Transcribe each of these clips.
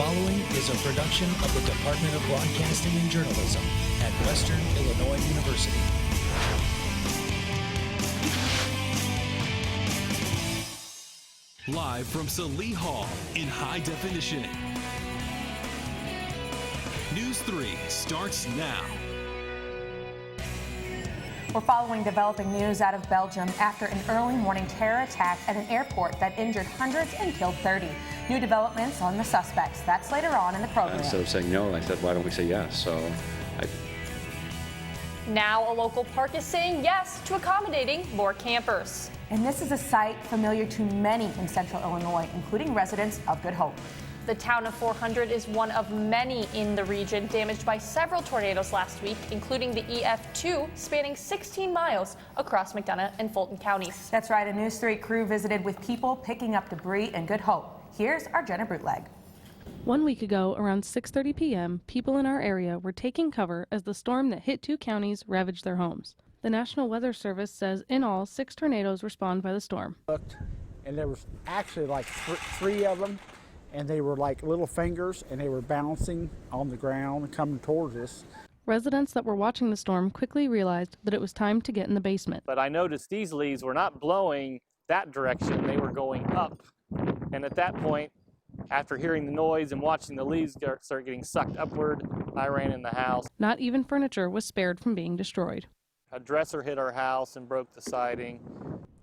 following is a production of the Department of Broadcasting and Journalism at Western Illinois University. Live from Salee Hall in high definition. News 3 starts now. We're following developing news out of Belgium after an early morning terror attack at an airport that injured hundreds and killed 30. New developments on the suspects. That's later on in the program. Instead of saying no, I said, why don't we say yes? Now a local park is saying yes to accommodating more campers. And this is a site familiar to many in central Illinois, including residents of Good Hope. The town of 400 is one of many in the region damaged by several tornadoes last week, including the EF2 spanning 16 miles across McDonough and Fulton counties. That's right. A News 3 crew visited with people picking up debris in Good Hope. Here's our Jenna Brutleg. 1 week ago, around 6:30 p.m., people in our area were taking cover as the storm that hit 2 counties ravaged their homes. The National Weather Service says in all, 6 tornadoes were spawned by the storm. And there was actually like 3 of them, and they were like little fingers, and they were bouncing on the ground and coming towards us. Residents that were watching the storm quickly realized that it was time to get in the basement. But I noticed these leaves were not blowing that direction, they were going up. And at that point, after hearing the noise and watching the leaves start getting sucked upward, I ran in the house. Not even furniture was spared from being destroyed. A dresser hit our house and broke the siding.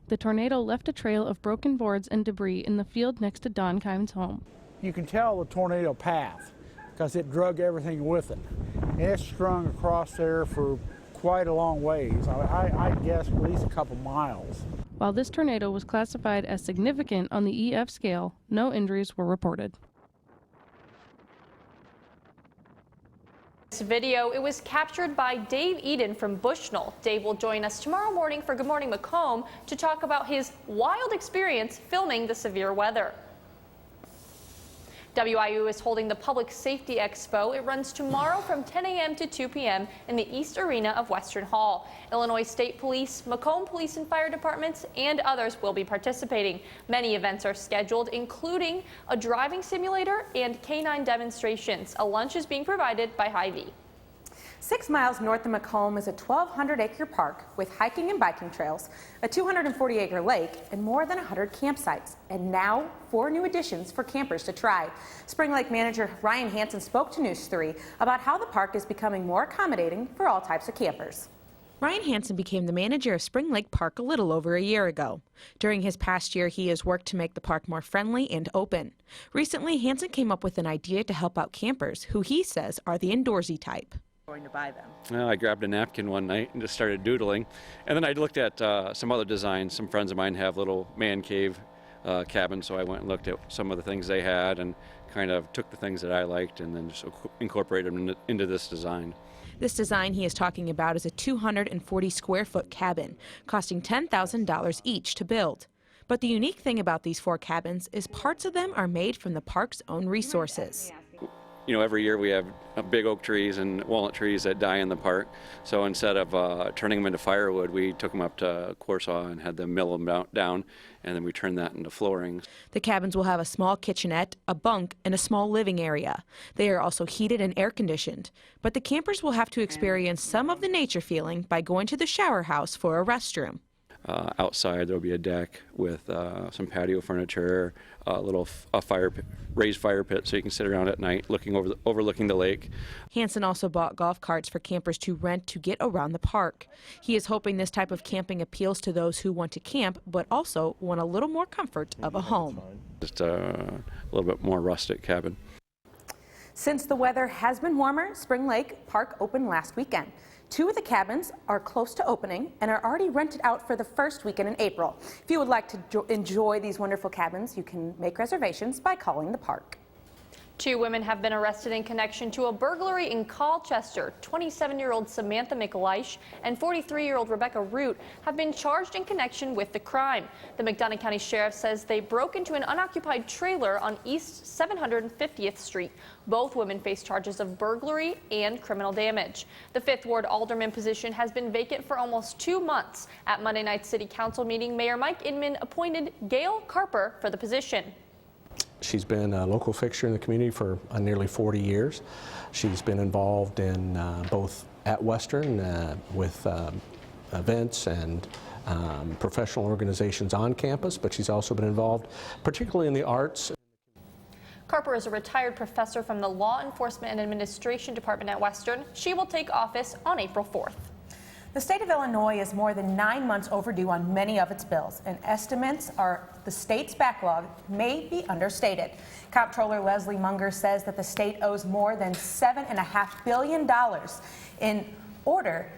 The tornado left a trail of broken boards and debris in the field next to Don Kime's home. You can tell the tornado path because it drug everything with it. And it strung across there for quite a long ways. I guess at least a couple miles. While this tornado was classified as significant on the EF scale, no injuries were reported. This video, it was captured by Dave Eden from Bushnell. Dave will join us tomorrow morning for Good Morning Macomb to talk about his wild experience filming the severe weather. WIU is holding the Public Safety Expo. It runs tomorrow from 10 a.m. to 2 p.m. in the East Arena of Western Hall. Illinois State Police, Macomb Police and Fire Departments, and others will be participating. Many events are scheduled, including a driving simulator and canine demonstrations. A lunch is being provided by Hy-Vee. 6 miles north of Macomb is a 1,200-acre park with hiking and biking trails, a 240-acre lake, and more than 100 campsites. And now, 4 new additions for campers to try. Spring Lake manager Ryan Hansen spoke to News 3 about how the park is becoming more accommodating for all types of campers. Ryan Hansen became the manager of Spring Lake Park a little over a year ago. During his past year, he has worked to make the park more friendly and open. Recently, Hansen came up with an idea to help out campers, who he says are the indoorsy type. Going to buy them? I grabbed a napkin one night and just started doodling. And then I looked at some other designs. Some friends of mine have little man cave cabins, so I went and looked at some of the things they had and kind of took the things that I liked and then just incorporated them into this design. This design he is talking about is a 240 square foot cabin, costing $10,000 each to build. But the unique thing about these 4 cabins is parts of them are made from the park's own resources. You know, every year we have big oak trees and walnut trees that die in the park. So instead of turning them into firewood, we took them up to Corsaw and had them mill them down, and then we turned that into flooring. The cabins will have a small kitchenette, a bunk, and a small living area. They are also heated and air conditioned. But the campers will have to experience some of the nature feeling by going to the shower house for a restroom. Outside there will be a deck with some patio furniture, a little raised fire pit so you can sit around at night overlooking the lake. Hansen also bought golf carts for campers to rent to get around the park. He is hoping this type of camping appeals to those who want to camp but also want a little more comfort of a home. Just a little bit more rustic cabin. Since the weather has been warmer, Spring Lake Park opened last weekend. 2 of the cabins are close to opening and are already rented out for the first weekend in April. If you would like to enjoy these wonderful cabins, you can make reservations by calling the park. 2 women have been arrested in connection to a burglary in Colchester. 27-year-old Samantha McLeish and 43-year-old Rebecca Root have been charged in connection with the crime. The McDonough County Sheriff says they broke into an unoccupied trailer on East 750th Street. Both women face charges of burglary and criminal damage. The 5th Ward Alderman position has been vacant for almost 2 months. At Monday night's City Council meeting, Mayor Mike Inman appointed Gail Carper for the position. She's been a local fixture in the community for nearly 40 years. She's been involved in both at Western with events and professional organizations on campus, but she's also been involved particularly in the arts. Carper is a retired professor from the Law Enforcement and Administration Department at Western. She will take office on April 4th. The state of Illinois is more than 9 months overdue on many of its bills, and estimates are the state's backlog may be understated. Comptroller Leslie Munger says that the state owes more than $7.5 billion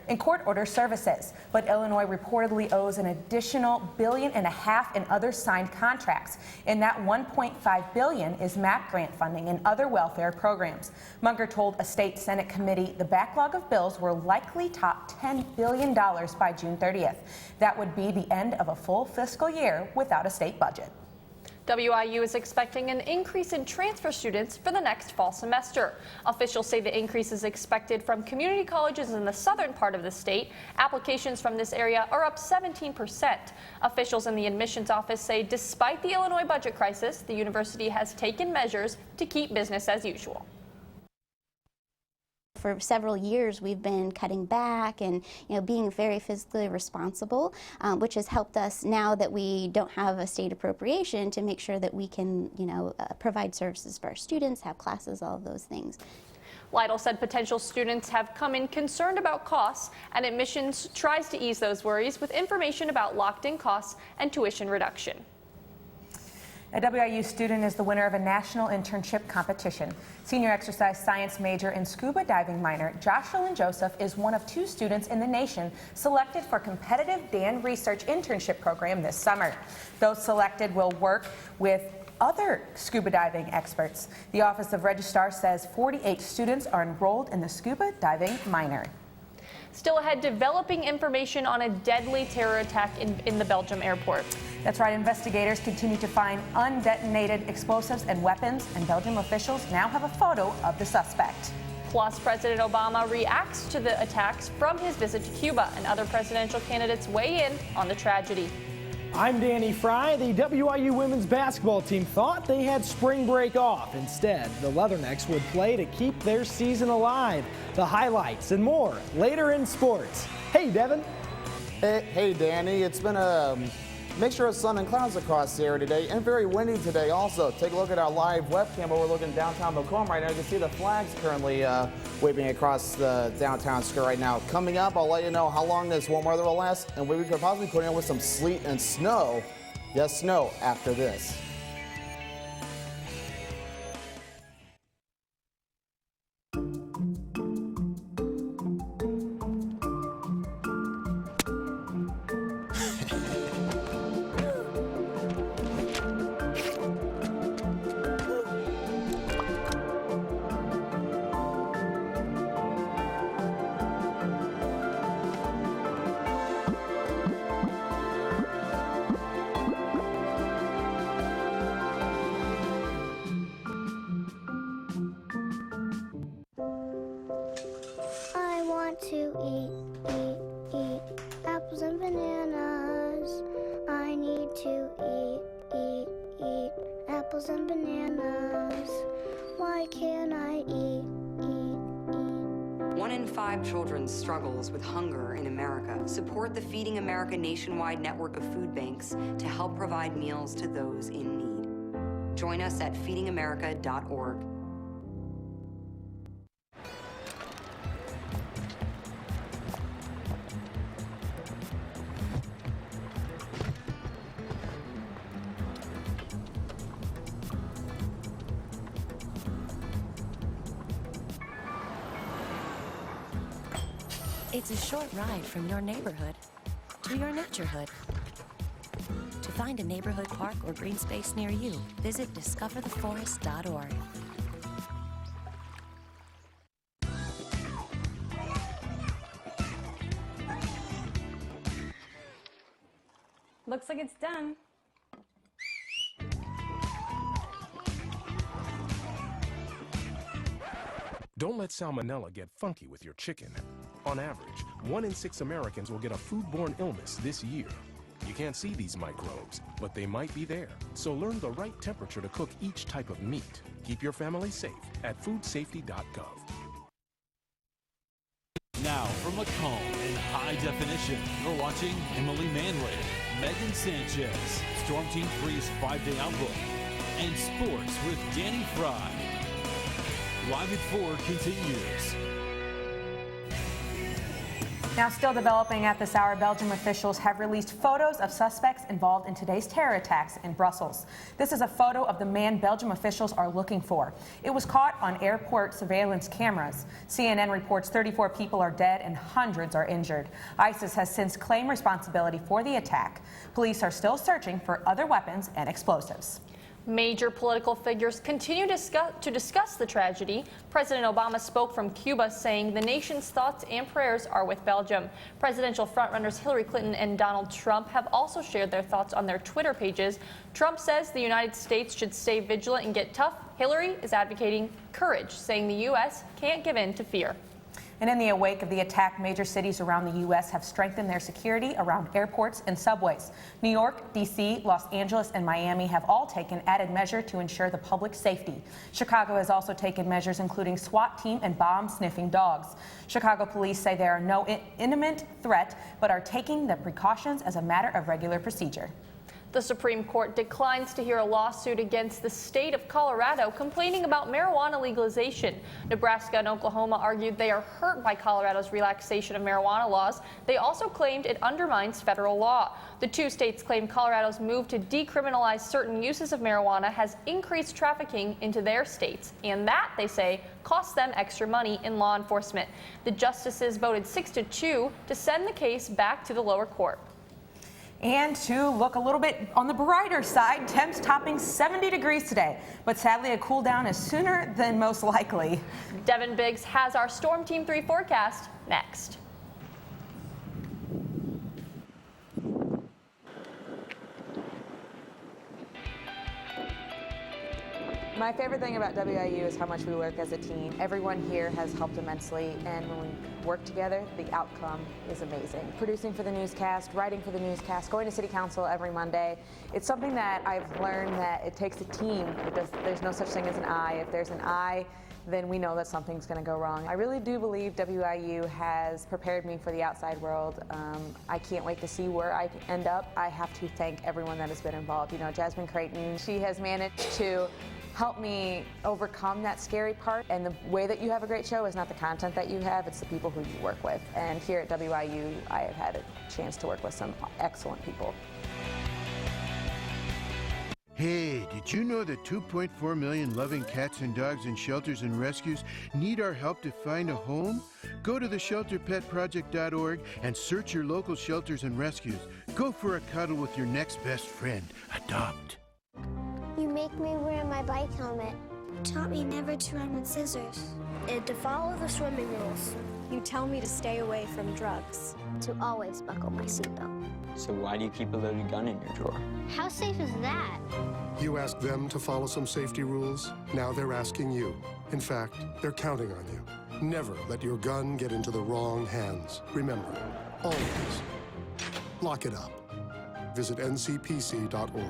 in court order services, but Illinois reportedly owes an additional $1.5 billion in other signed contracts, and that $1.5 billion is MAP grant funding and other welfare programs. Munger told a state Senate committee the backlog of bills will likely top $10 billion by June 30th. That would be the end of a full fiscal year without a state budget. WIU is expecting an increase in transfer students for the next fall semester. Officials say the increase is expected from community colleges in the southern part of the state. Applications from this area are up 17%. Officials in the admissions office say despite the Illinois budget crisis, the university has taken measures to keep business as usual. For several years, we've been cutting back and being very fiscally responsible, which has helped us now that we don't have a state appropriation to make sure that we can provide services for our students, have classes, all of those things. Lytle said potential students have come in concerned about costs, and admissions tries to ease those worries with information about locked-in costs and tuition reduction. A WIU student is the winner of a national internship competition. Senior exercise science major and scuba diving minor Jocelyn Joseph is one of 2 students in the nation selected for competitive Dan Research internship program this summer. Those selected will work with other scuba diving experts. The Office of Registrar says 48 students are enrolled in the scuba diving minor. Still ahead, developing information on a deadly terror attack in the Belgium airport. That's right, investigators continue to find undetonated explosives and weapons, and Belgium officials now have a photo of the suspect. Plus, President Obama reacts to the attacks from his visit to Cuba, and other presidential candidates weigh in on the tragedy. I'm Danny Fry. The WIU women's basketball team thought they had spring break off. Instead, the Leathernecks would play to keep their season alive. The highlights and more later in sports. Hey, Devin. Hey, Danny. It's been a mixture of sun and clouds across the area today, and very windy today also. Take a look at our live webcam overlooking downtown Macomb right now. You can see the flags currently waving across the downtown square right now. Coming up, I'll let you know how long this warm weather will last and where we could possibly put in with some sleet and snow. Yes, snow after this. Apples and bananas. I need to eat apples and bananas. Why can't I eat? 1 in 5 children struggles with hunger in America. Support the Feeding America nationwide network of food banks to help provide meals to those in need. Join us at feedingamerica.org. It's a short ride from your neighborhood to your naturehood. To find a neighborhood park or green space near you, visit discovertheforest.org. Looks like it's done. Don't let salmonella get funky with your chicken. On average, 1 in 6 Americans will get a foodborne illness this year. You can't see these microbes, but they might be there. So learn the right temperature to cook each type of meat. Keep your family safe at foodsafety.gov. Now from Macomb in high definition, you're watching Emily Manley, Megan Sanchez, Storm Team 3's 5-day outlook, and sports with Danny Fry. Live at 4 continues. Now still developing at this hour, Belgium officials have released photos of suspects involved in today's terror attacks in Brussels. This is a photo of the man Belgium officials are looking for. It was caught on airport surveillance cameras. CNN reports 34 people are dead and hundreds are injured. ISIS has since claimed responsibility for the attack. Police are still searching for other weapons and explosives. Major political figures continue to discuss the tragedy. President Obama spoke from Cuba, saying the nation's thoughts and prayers are with Belgium. Presidential frontrunners Hillary Clinton and Donald Trump have also shared their thoughts on their Twitter pages. Trump says the United States should stay vigilant and get tough. Hillary is advocating courage, saying the U.S. can't give in to fear. And in the wake of the attack, major cities around the U.S. have strengthened their security around airports and subways. New York, D.C., Los Angeles, and Miami have all taken added measure to ensure the public safety. Chicago has also taken measures including SWAT team and bomb-sniffing dogs. Chicago police say there are no imminent threat, but are taking the precautions as a matter of regular procedure. The Supreme Court declines to hear a lawsuit against the state of Colorado complaining about marijuana legalization. Nebraska and Oklahoma argued they are hurt by Colorado's relaxation of marijuana laws. They also claimed it undermines federal law. The two states claim Colorado's move to decriminalize certain uses of marijuana has increased trafficking into their states, and that, they say, costs them extra money in law enforcement. The justices voted 6-2 to send the case back to the lower court. And to look a little bit on the brighter side, temps topping 70 degrees today. But sadly, a cool down is sooner than most likely. Devin Biggs has our Storm Team 3 forecast next. My favorite thing about WIU is how much we work as a team. Everyone here has helped immensely, and when we work together, the outcome is amazing. Producing for the newscast, writing for the newscast, going to City Council every Monday. It's something that I've learned that it takes a team. There's no such thing as an I. If there's an I, then we know that something's going to go wrong. I really do believe WIU has prepared me for the outside world. I can't wait to see where I end up. I have to thank everyone that has been involved. You know, Jasmine Creighton, she has managed to help me overcome that scary part. And the way that you have a great show is not the content that you have, it's the people who you work with. And here at WIU, I have had a chance to work with some excellent people. Hey, did you know that 2.4 million loving cats and dogs in shelters and rescues need our help to find a home? Go to theshelterpetproject.org and search your local shelters and rescues. Go for a cuddle with your next best friend. Adopt. You make me wear my bike helmet. Taught me never to run with scissors. And to follow the swimming rules. You tell me to stay away from drugs. To always buckle my seatbelt. So why do you keep a loaded gun in your drawer? How safe is that? You asked them to follow some safety rules. Now they're asking you. In fact, they're counting on you. Never let your gun get into the wrong hands. Remember, always lock it up. Visit ncpc.org.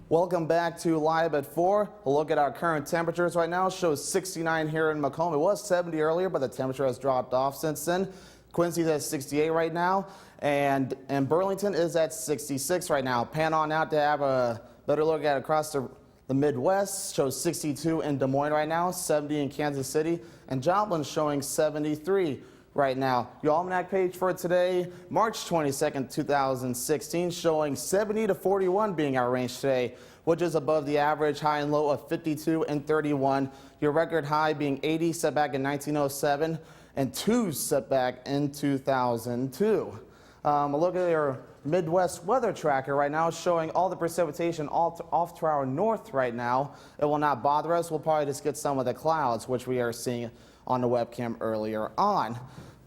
Welcome back to Live at 4. A look at our current temperatures right now shows 69 here in Macomb. It was 70 earlier, but the temperature has dropped off since then. Quincy's at 68 right now, and Burlington is at 66 right now. Pan on out to have a better look at across the Midwest. Shows 62 in Des Moines right now, 70 in Kansas City, and Joplin's showing 73 right now. Your almanac page for today, March 22nd, 2016, showing 70 to 41 being our range today, which is above the average high and low of 52 and 31. Your record high being 80, set back in 1907. and 2 set back in 2002. A look at your Midwest weather tracker right now is showing all the precipitation off to our north right now. It will not bother us. We'll probably just get some of the clouds, which we are seeing on the webcam earlier on.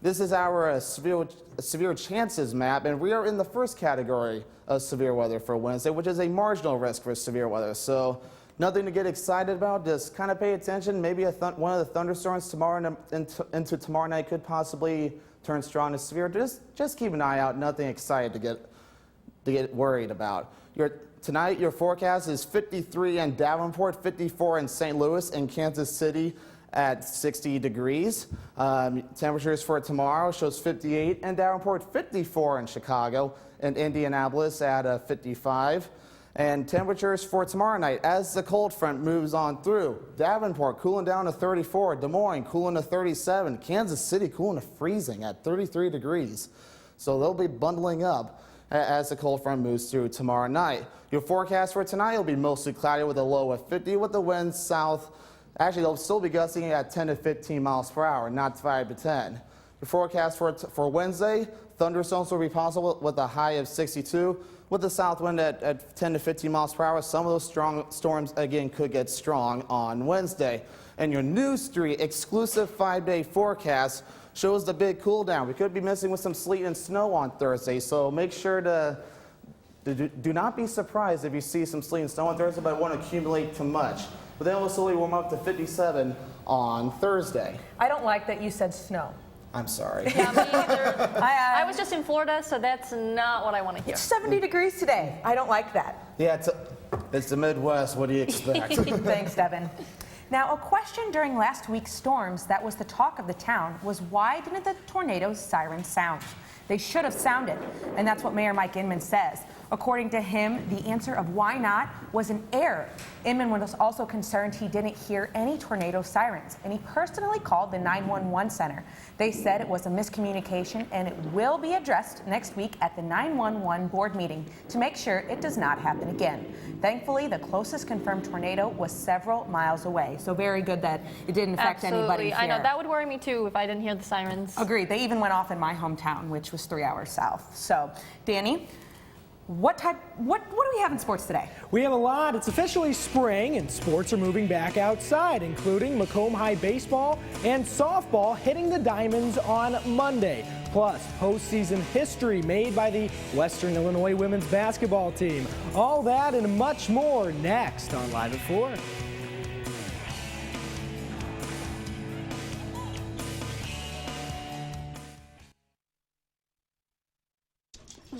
This is our severe chances map, and we are in the first category of severe weather for Wednesday, which is a marginal risk for severe weather. So nothing to get excited about. Just kind of pay attention. Maybe one of the thunderstorms tomorrow into tomorrow night could possibly turn strong to severe. Just keep an eye out. Nothing excited to get worried about. Tonight, your forecast is 53 in Davenport, 54 in St. Louis, and Kansas City at 60 degrees. Temperatures for tomorrow shows 58 in Davenport, 54 in Chicago, and Indianapolis at 55. And temperatures for tomorrow night as the cold front moves on through. Davenport cooling down to 34, Des Moines cooling to 37, Kansas City cooling to freezing at 33 degrees. So they'll be bundling up as the cold front moves through tomorrow night. Your forecast for tonight will be mostly cloudy with a low of 50 with the winds south. Actually, they'll still be gusting at 10 to 15 miles per hour, not 5 to 10. Your forecast for Wednesday, thunderstorms will be possible with a high of 62. With the south wind at 10 to 15 miles per hour, some of those strong storms, again, could get strong on Wednesday. And your NEWS3 exclusive 5-day forecast shows the big cool down. We could be missing with some sleet and snow on Thursday, so make sure to do not be surprised if you see some sleet and snow on Thursday, but it won't accumulate too much. But then we'll slowly warm up to 57 on Thursday. I don't like that you said snow. I'm sorry. Yeah, me either. I was just in Florida, so that's not what I want to hear. It's 70 degrees today. I don't like that. Yeah, it's the Midwest. What do you expect? Thanks, Devin. Now, a question during last week's storms that was the talk of the town was, why didn't the tornado sirens sound? They should have sounded, and that's what Mayor Mike Inman says. According to him, the answer of why not was an error. Inman was also concerned he didn't hear any tornado sirens, and he personally called the 911 center. They said it was a miscommunication, and it will be addressed next week at the 911 board meeting to make sure it does not happen again. Thankfully, the closest confirmed tornado was several miles away, so very good that it didn't affect anybody here. I know, that would worry me too if I didn't hear the sirens. Agreed. They even went off in my hometown, which was 3 hours south. So, Danny, what do we have in sports today? We have a lot. It's officially spring, and sports are moving back outside, including Macomb High baseball and softball hitting the diamonds on Monday. Plus, postseason history made by the Western Illinois women's basketball team. All that and much more next on Live at 4.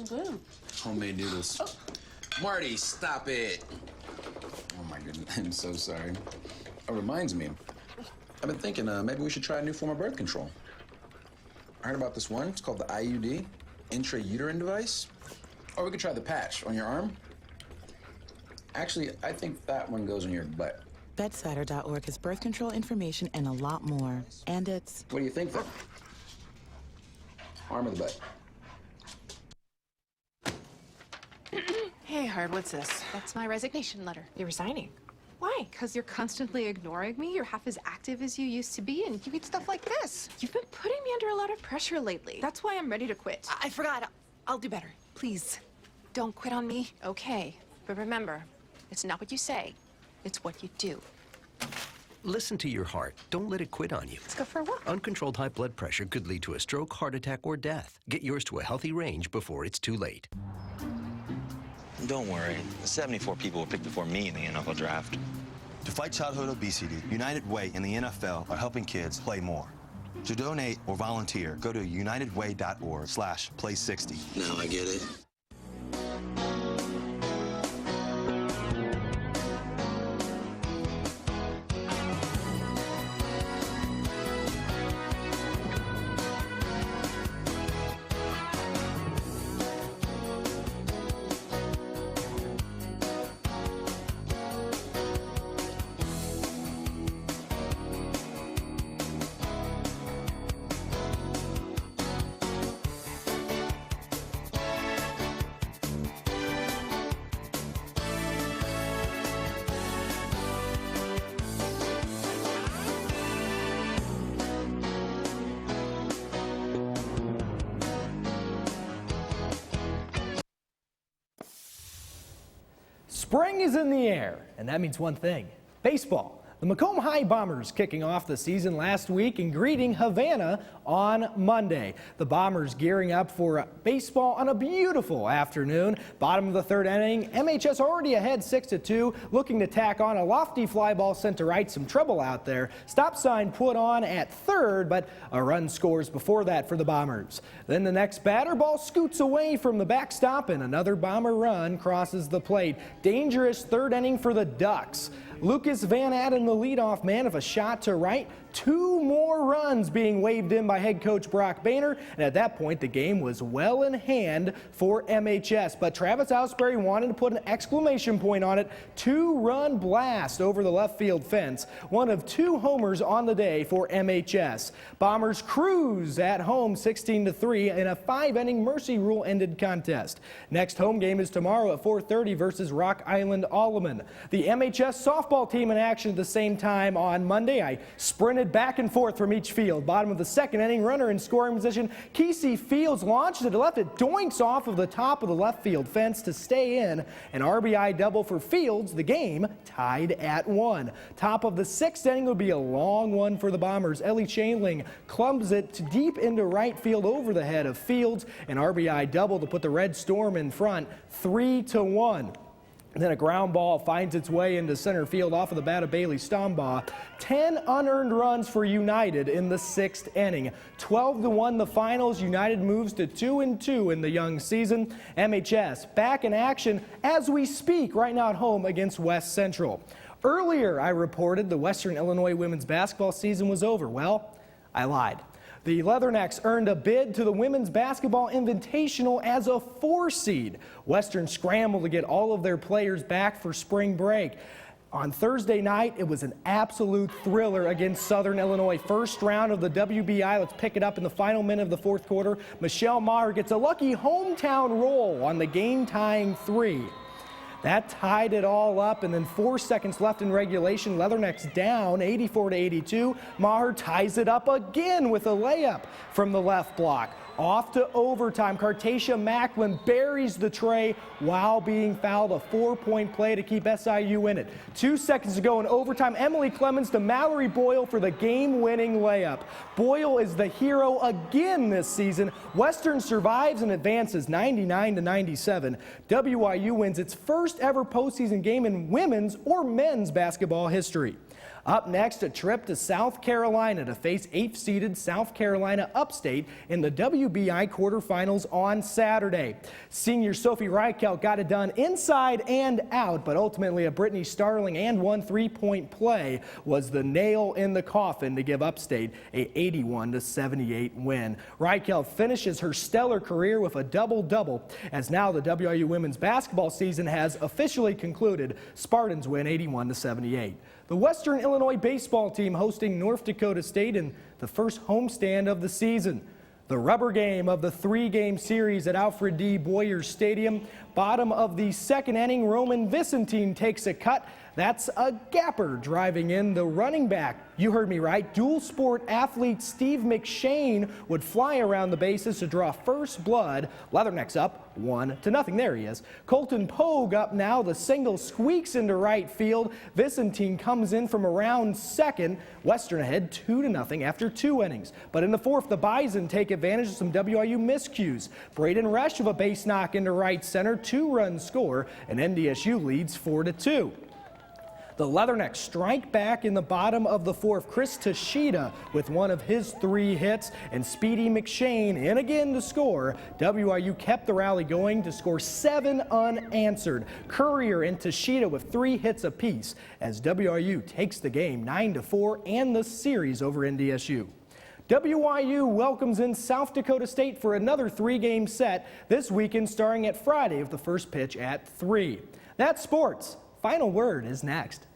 Good. Homemade noodles. Oh. Marty, stop it. Oh my goodness, I'm so sorry. It reminds me, I've been thinking maybe we should try a new form of birth control. I heard about this one. It's called the IUD, intrauterine device. Or we could try the patch on your arm. Actually, I think that one goes in your butt. Bedsider.org has birth control information and a lot more. And it's... What do you think then? Arm or the butt? Hey, Hard, what's this? That's my resignation letter. You're resigning? Why? Because you're constantly ignoring me. You're half as active as you used to be, and you eat stuff like this. You've been putting me under a lot of pressure lately. That's why I'm ready to quit. I forgot. I'll do better. Please, don't quit on me. Okay, but remember, it's not what you say. It's what you do. Listen to your heart. Don't let it quit on you. Let's go for a walk. Uncontrolled high blood pressure could lead to a stroke, heart attack, or death. Get yours to a healthy range before it's too late. Don't worry. 74 people will pick before me in the NFL draft. To fight childhood obesity, United Way and the NFL are helping kids play more. To donate or volunteer, go to unitedway.org/play60. Now I get it. Spring is in the air, and that means one thing: baseball. The Macomb High Bombers kicking off the season last week and greeting Havana on Monday. The Bombers gearing up for baseball on a beautiful afternoon. Bottom of the third inning, MHS already ahead 6-2, looking to tack on a lofty fly ball sent to right. Some trouble out there. Stop sign put on at third, but a run scores before that for the Bombers. Then the next batter ball scoots away from the backstop and another Bomber run crosses the plate. Dangerous third inning for the Ducks. Lucas Van Adden, the leadoff man, of a shot to right. 2 more runs being waved in by head coach Brock Boehner, and at that point the game was well in hand for MHS. But Travis Ausberry wanted to put an exclamation point on it. 2-run blast over the left field fence. One of 2 homers on the day for MHS. Bombers cruise at home 16-3 in a 5-inning Mercy Rule ended contest. Next home game is tomorrow at 4:30 versus Rock Island Alleman. The MHS softball team in action at the same time on Monday. I sprinted back and forth from each field. Bottom of the second inning, runner in scoring position. Kesey Fields launched it to left. It doinks off of the top of the left field fence to stay in. An RBI double for Fields. The game tied at 1. Top of the 6th inning will be a long one for the Bombers. Ellie Chainling clubs it deep into right field over the head of Fields. An RBI double to put the Red Storm in front 3-1. And then a ground ball finds its way into center field off of the bat of Bailey Stombaugh. 10 unearned runs for United in the 6th inning. 12-1 the finals. United moves to 2-2 in the young season. MHS back in action as we speak right now at home against West Central. Earlier I reported the Western Illinois women's basketball season was over. Well, I lied. The Leathernecks earned a bid to the Women's Basketball Invitational as a 4 seed. Western scrambled to get all of their players back for spring break. On Thursday night, it was an absolute thriller against Southern Illinois. First round of the WBI. Let's pick it up in the final minute of the 4th quarter. Michelle Maher gets a lucky hometown roll on the game-tying 3. That tied it all up, and then 4 seconds left in regulation. Leathernecks down 84-82. Maher ties it up again with a layup from the left block. Off to overtime. Cartasia Macklin buries the tray while being fouled. A 4-point play to keep SIU in it. 2 seconds to go in overtime. Emily Clemens to Mallory Boyle for the game-winning layup. Boyle is the hero again this season. Western survives and advances 99-97. WIU wins its first ever postseason game in women's or men's basketball history. Up next, a trip to South Carolina to face 8th-seeded South Carolina Upstate in the WBI quarterfinals on Saturday. Senior Sophie Reichelt got it done inside and out, but ultimately a Brittany Starling and 1 3-point play was the nail in the coffin to give Upstate a 81-78 win. Reichelt finishes her stellar career with a double-double, as now the WIU women's basketball season has officially concluded. Spartans win 81-78. The Western Illinois baseball team hosting North Dakota State in the first homestand of the season. The rubber game of the 3-game series at Alfred D. Boyer Stadium. Bottom of the 2nd inning, Roman Vicentine takes a cut. That's a gapper driving in the running back. You heard me right. Dual sport athlete Steve McShane would fly around the bases to draw first blood. Leathernecks up 1-0. There he is. Colton Pogue up now. The single squeaks into right field. Vicentine comes in from around second. Western ahead 2-0 after 2 innings. But in the 4th, the Bison take advantage of some WIU miscues. Braden Resch of a base knock into right center. 2-run score, and NDSU leads 4-2. The Leathernecks strike back in the bottom of the 4th. Chris Tashida with one of his 3 hits, and Speedy McShane in again to score. WIU kept the rally going to score 7 unanswered. Courier and Tashida with 3 hits apiece as WIU takes the game 9-4 and the series over NDSU. WIU welcomes in South Dakota State for another 3-game set this weekend, starting at Friday with the first pitch at 3. That's sports. Final word is next.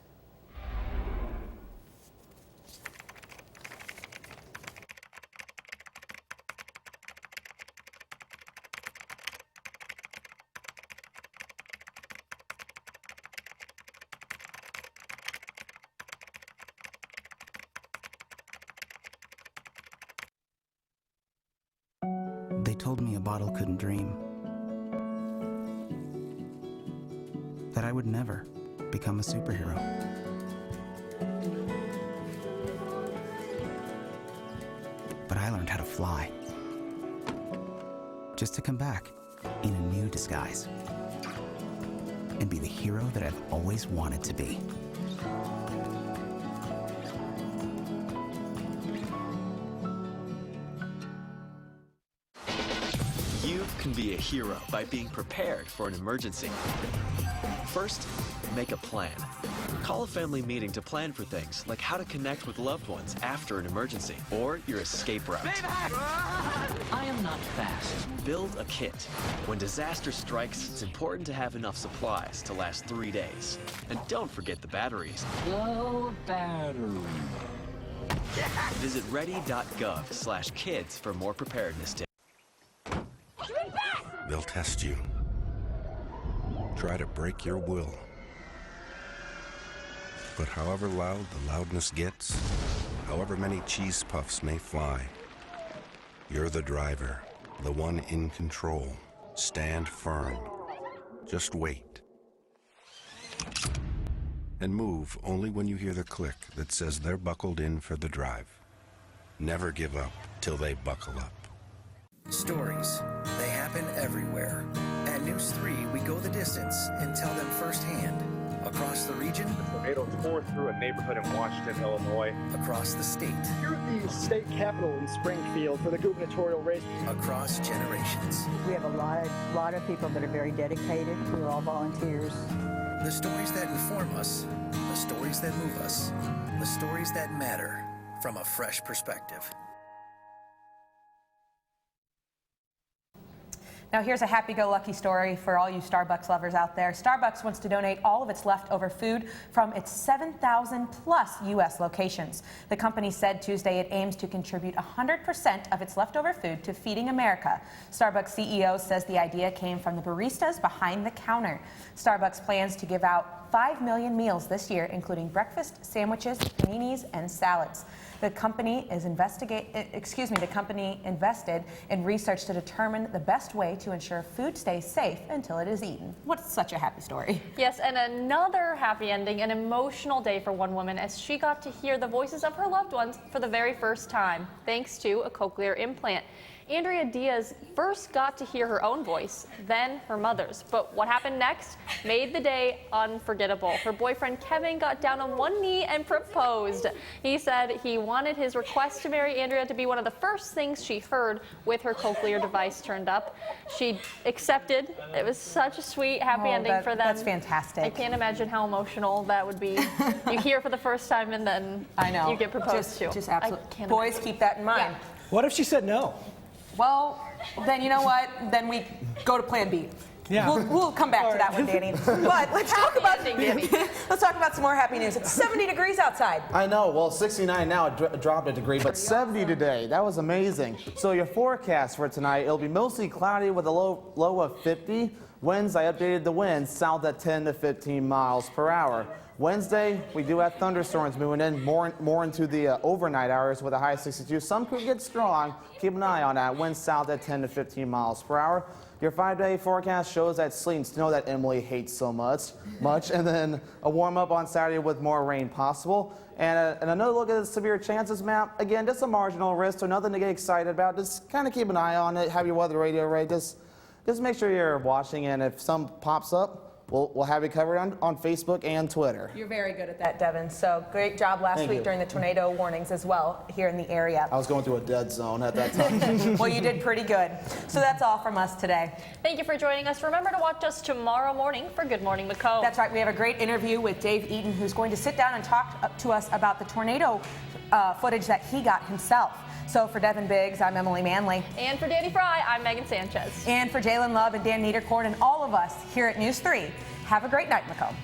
They told me a bottle couldn't dream. that I would never become a superhero. But I learned how to fly, just to come back in a new disguise and be the hero that I've always wanted to be. You can be a hero by being prepared for an emergency. First, make a plan. Call a family meeting to plan for things like how to connect with loved ones after an emergency or your escape route. I am not fast. Build a kit. When disaster strikes, it's important to have enough supplies to last 3 days. And don't forget the batteries. Low battery. Visit ready.gov/kids for more preparedness tips. They'll test you. Try to break your will. But however loud the loudness gets, however many cheese puffs may fly, you're the driver, the one in control. Stand firm. Just wait. And move only when you hear the click that says they're buckled in for the drive. Never give up till they buckle up. Stories, they happen everywhere. At NEWS3, we go the distance and tell them firsthand. Across the region, the tornado tore through a neighborhood in Washington, Illinois. Across the state. Here at the state capitol in Springfield for the gubernatorial race. Across generations. We have a lot of people that are very dedicated. We're all volunteers. The stories that inform us, the stories that move us, the stories that matter from a fresh perspective. Now here's a happy-go-lucky story for all you Starbucks lovers out there. Starbucks wants to donate all of its leftover food from its 7,000 plus U.S. locations. The company said Tuesday it aims to contribute 100% of its leftover food to Feeding America. Starbucks CEO says the idea came from the baristas behind the counter. Starbucks plans to give out 5 million meals this year, including breakfast, sandwiches, paninis, and salads. The company invested in research to determine the best way to ensure food stays safe until it is eaten. What's such a happy story? Yes, and another happy ending, an emotional day for one woman as she got to hear the voices of her loved ones for the very first time, thanks to a cochlear implant. Andrea Diaz first got to hear her own voice, then her mother's. But what happened next made the day unforgettable. Her boyfriend Kevin got down on one knee and proposed. He said he wanted his request to marry Andrea to be one of the first things she heard with her cochlear device turned up. She accepted. It was such a sweet, happy ending for them. That's fantastic. I can't imagine how emotional that would be. You hear for the first time and then you get proposed to. Just absolutely. Boys, keep that in mind. Yeah. What if she said no? Well, then you know what? Then we go to plan B. Yeah. We'll come back to that one, Danny. But let's talk about some more happy news. It's 70 degrees outside. I know. Well, 69 now. It dropped a degree, but 70 today. That was amazing. So your forecast for tonight, it'll be mostly cloudy with a low of 50. Winds, I updated the winds, south at 10 to 15 miles per hour. Wednesday, we do have thunderstorms moving in more into the overnight hours with a high of 62. Some could get strong. Keep an eye on that. Winds south at 10 to 15 miles per hour. Your 5-day forecast shows that sleet and snow that Emily hates so much, and then a warm up on Saturday with more rain possible. And another look at the severe chances map. Again, just a marginal risk, so nothing to get excited about. Just kind of keep an eye on it. Have your weather radio ready. Just make sure you're watching, and if some pops up, we'll have it covered on Facebook and Twitter. You're very good at that, Devin. So great job last week during the tornado warnings as well here in the area. I was going through a dead zone at that time. Well, you did pretty good. So that's all from us today. Thank you for joining us. Remember to watch us tomorrow morning for Good Morning Macomb. That's right. We have a great interview with Dave Eaton, who's going to sit down and talk to us about the tornado footage that he got himself. So for Devin Biggs, I'm Emily Manley. And for Danny Fry, I'm Megan Sanchez. And for Jalen Love and Dan Niederkorn and all of us here at News 3, have a great night, Macomb.